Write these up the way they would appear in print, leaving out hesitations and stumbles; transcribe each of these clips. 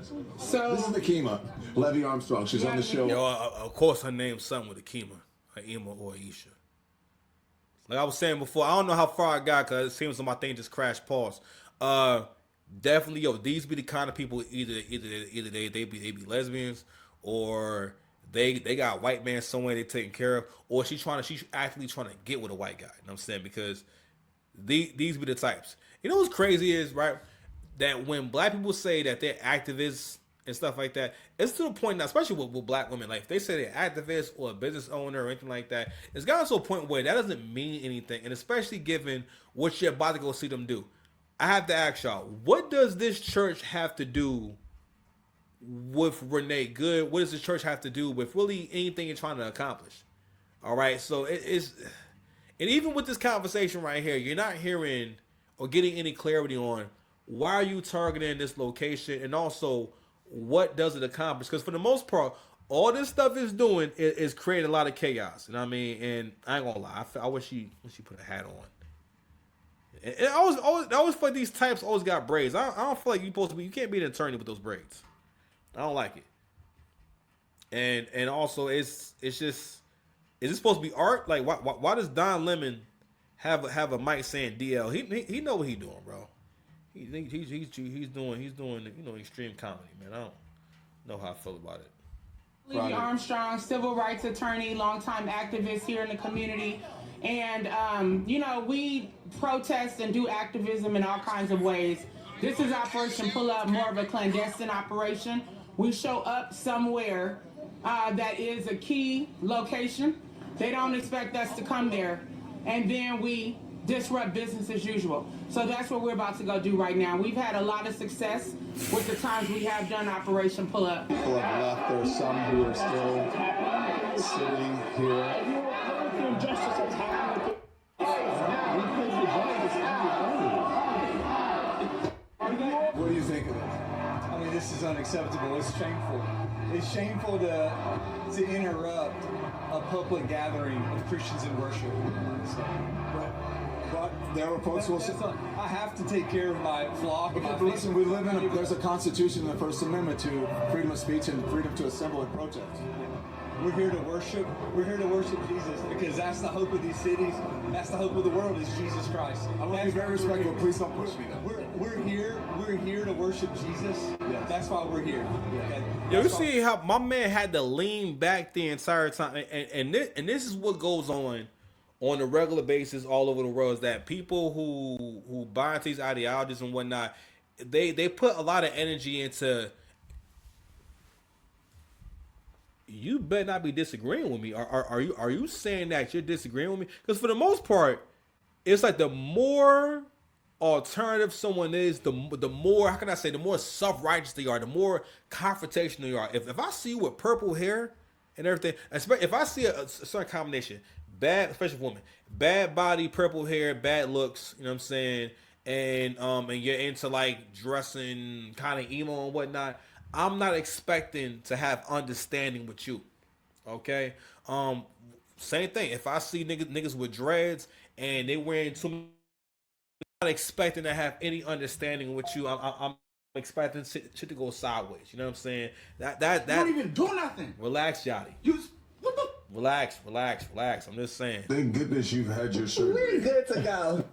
So This is Nakima, Levy Armstrong. She's on the show. Yo, of course her name's something with Akima, Aima or Aisha. Like I was saying before, I don't know how far I got because it seems like my thing just crashed. Pause. Definitely, yo, these be the kind of people either they be lesbians or they got a white man somewhere they taking care of, or she's actually trying to get with a white guy. You know what I'm saying? Because these be the types. You know what's crazy is, right, that when black people say that they're activists and stuff like that, it's to the point now, especially with black women, like if they say they're activists or a business owner or anything like that, it's gotten to a point where that doesn't mean anything. And especially given what you're about to go see them do. I have to ask y'all, what does this church have to do with Renee Good? What does the church have to do with really anything you're trying to accomplish? All right, so it's, and even with this conversation right here, you're not hearing or getting any clarity on why are you targeting this location, and also what does it accomplish? Because for the most part, all this stuff is doing is creating a lot of chaos. You know what I mean? And I ain't gonna lie, I wish she put a hat on. And I always feel like these types always got braids. I don't feel like you can't be an attorney with those braids. I don't like it. And also it's just, is it supposed to be art? Like why does Don Lemon have a mic saying DL? He know what he doing, bro. He's doing extreme comedy, man. I don't know how I feel about it. Levy Armstrong, civil rights attorney, longtime activist here in the community. And, we protest and do activism in all kinds of ways. This is Operation Pull Up, more of a clandestine operation. We show up somewhere that is a key location. They don't expect us to come there. And then we disrupt business as usual. So that's what we're about to go do right now. We've had a lot of success with the times we have done Operation Pull Up. People have left. There are some who are still sitting here. What do you think of it? I mean, this is unacceptable. It's shameful. It's shameful to interrupt a public gathering of Christians in worship. But there are folks who will say, I have to take care of my flock. okay, but listen, we live in there's a constitution in the First Amendment to freedom of speech and freedom to assemble and protest. We're here to worship. We're here to worship Jesus because that's the hope of these cities. That's the hope of the world is Jesus Christ. I want to be very respectful. Please don't push me though. We're here to worship Jesus. Yes. That's why we're here. Okay? Yo, you see how my man had to lean back the entire time, and this is what goes on a regular basis all over the world, is that people who buy into these ideologies and whatnot, they put a lot of energy into. You better not be disagreeing with me. Are you saying that you're disagreeing with me? Because for the most part, it's like the more alternative someone is, the more, how can I say, the more self-righteous they are, the more confrontational they are. If I see you with purple hair and everything, especially if I see a certain combination, bad, especially women, bad body, purple hair, bad looks, you know what I'm saying, and you're into like dressing kind of emo and whatnot, I'm not expecting to have understanding with you. Okay? Same thing. If I see niggas with dreads and they wearing too much, I'm not expecting to have any understanding with you. I'm expecting shit to go sideways. You know what I'm saying? That You don't even do nothing. Relax, Yachty. What the? Relax. I'm just saying. Thank goodness you've had your surgery. We're good to go.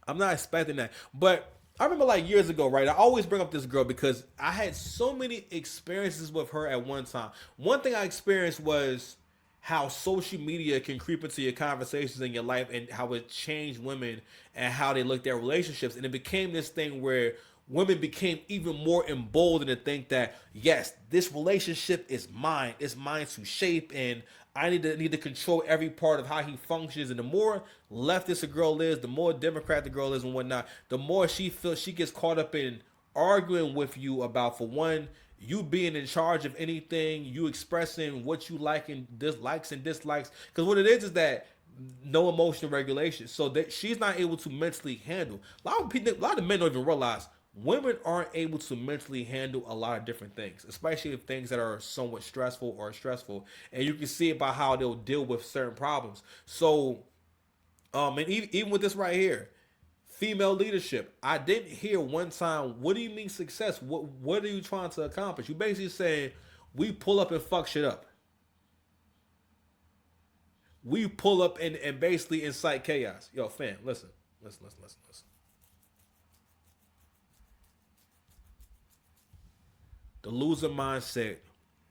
I'm not expecting that. But I remember like years ago, right? I always bring up this girl because I had so many experiences with her at one time. One thing I experienced was how social media can creep into your conversations in your life and how it changed women and how they looked at relationships. And it became this thing where women became even more emboldened to think that, yes, this relationship is mine. It's mine to shape, and I need to control every part of how he functions. And the more leftist a girl is, the more Democrat the girl is and whatnot, the more she feels she gets caught up in arguing with you about, for one, you being in charge of anything, you expressing what you like and dislikes. Because what it is that no emotional regulation. So that she's not able to mentally handle. A lot of men don't even realize women aren't able to mentally handle a lot of different things, especially if things that are somewhat stressful. And you can see it by how they'll deal with certain problems. So, and even with this right here, female leadership. I didn't hear one time, what do you mean success? What are you trying to accomplish? You basically saying we pull up and fuck shit up. We pull up and basically incite chaos. Yo, fam, listen. The loser mindset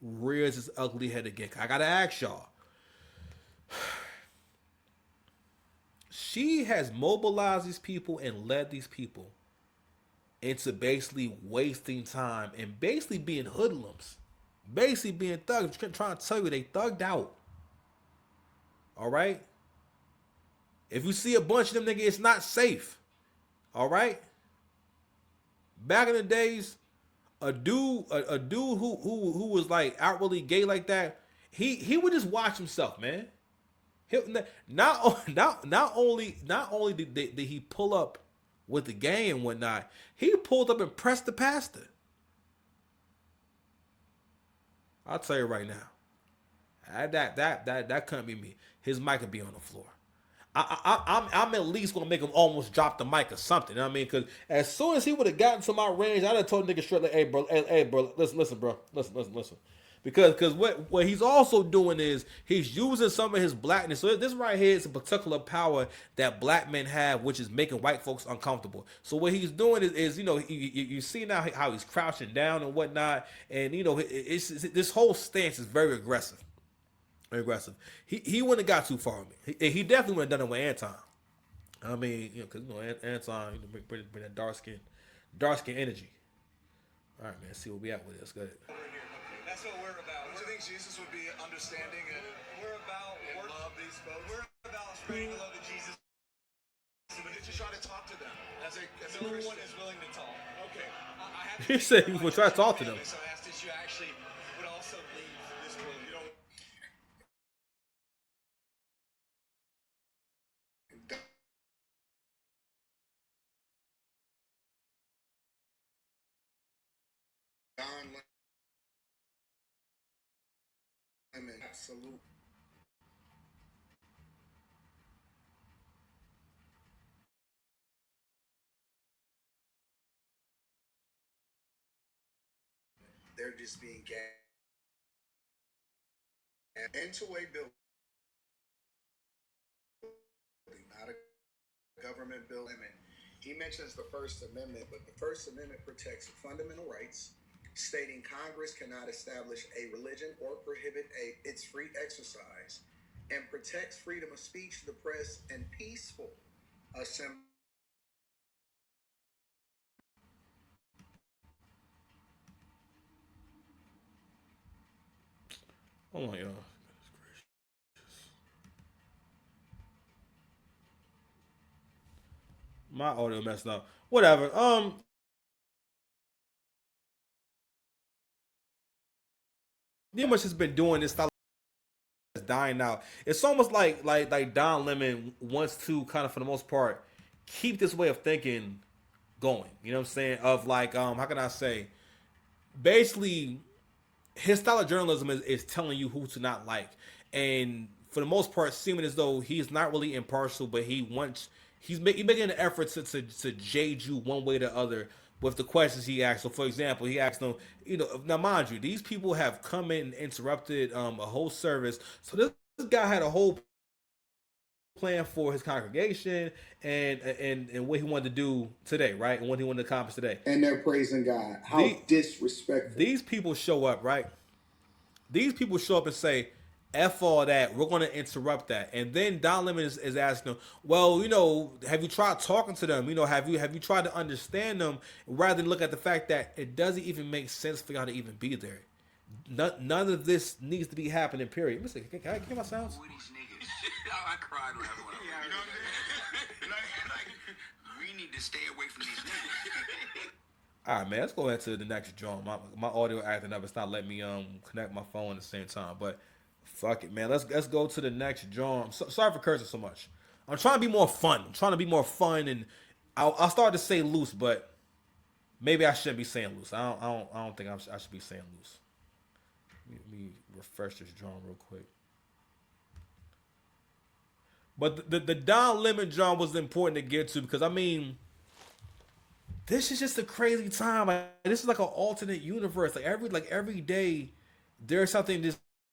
rears its ugly head again. I gotta ask y'all. She has mobilized these people and led these people into basically wasting time and basically being hoodlums. Basically being thugs. Trying to tell you they thugged out. All right? If you see a bunch of them niggas, it's not safe. All right? Back in the days, a dude who was like outwardly gay like that, he would just watch himself, man. Not only did he pull up with the gang and whatnot, he pulled up and pressed the pastor. I'll tell you right now, that couldn't be me. His mic could be on the floor. I'm at least gonna make him almost drop the mic or something. You know what I mean? Because as soon as he would have gotten to my range, I'd have told nigga straight like, hey bro, listen, bro, listen. Because what he's also doing is he's using some of his blackness. So this right here is a particular power that black men have, which is making white folks uncomfortable. So what he's doing is you know, you see now how he's crouching down and whatnot, and you know, it's this whole stance is very aggressive. He wouldn't have got too far with me. He definitely would have done it with Anton. I mean, you know, because you know Anton, you know, bring that dark skin energy. All right, man. See where we at with this. Go ahead. That's what we're about. Do you think Jesus would be understanding and We're about love these folks? We're about spreading the love of Jesus. But did you try to talk to them as a No Christian? one is willing to talk. Okay. I have He said he would try to talk to them. So I asked if you actually would also leave this room. You don't. Don Lemon, absolute. They're just being gagged into a building, not a government building. He mentions the First Amendment, but the First Amendment protects fundamental rights, stating Congress cannot establish a religion or prohibit its free exercise, and protects freedom of speech, the press, and peaceful assembly. Hold on, y'all. My audio messed up. Whatever. Pretty much has been doing this style is dying out. It's almost like Don Lemon wants to kind of, for the most part, keep this way of thinking going. You know what I'm saying? Of like, how can I say? Basically, his style of journalism is telling you who to not like, and for the most part, seeming as though he's not really impartial, but he's making an effort to jade you one way or the other with the questions he asked. So, for example, he asked them, you know, now mind you, these people have come in and interrupted a whole service. So this guy had a whole plan for his congregation and what he wanted to do today, right? And what he wanted to accomplish today. And they're praising God. How disrespectful. These people show up, right? These people show up and say, F all that, we're going to interrupt that. And then Don Lemon is asking them, well, you know, have you tried talking to them? You know, have you tried to understand them rather than look at the fact that it doesn't even make sense for y'all to even be there? None of this needs to be happening, period. Let me see, can I get my sounds? I cried when I went. You know what I'm saying? like, we need to stay away from these niggas. All right, man. Let's go into the next drum. My audio acting up. It's not letting me connect my phone at the same time. But fuck it, man. Let's go to the next drum. Sorry for cursing so much. I'm trying to be more fun. And I'll start to say loose, but maybe I shouldn't be saying loose. I don't think I should be saying loose. Let me refresh this drum real quick. But the Don Lemon drum was important to get to because, I mean, this is just a crazy time. Like, this is like an alternate universe. Like every day, there's something just